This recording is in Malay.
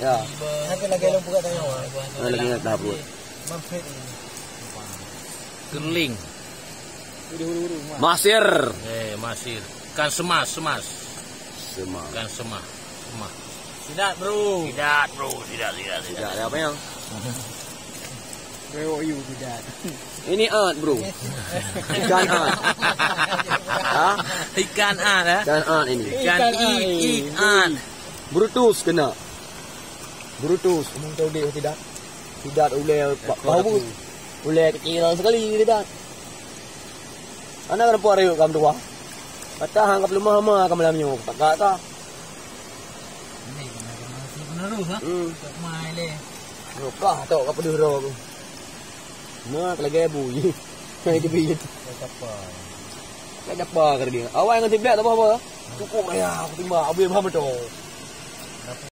Ya. Nanti lagi lu buka tanya. Lagi nak dapur. Mampir. Gerling. Masir. Masir. Ikan semas. Semang. Ikan semas. Tidak, bro. Tidak. Tidak ada apa yang? BOU tidak. Ini ant, bro. Ikan ant. Hah? Ikan ant, ya? Ikan ant ini. Ikan. Brutus kena. Brutus. Umum tahu dia tidak. Tidak ulai bau. Ulai kecil sekali tidak. Anak kenapa riuk kamu tua? Kata hanggap lemah mah kamu lamnya. Kata. Benar ha? Tak mai le. Rokah tok ka peduro aku. Mak lagi bunyi. Hai dibiyet. Apa? Lagi apa kerja dia? Awak yang tiblek tak apa-apa. Cukup ya, aku timbak abis paham betul.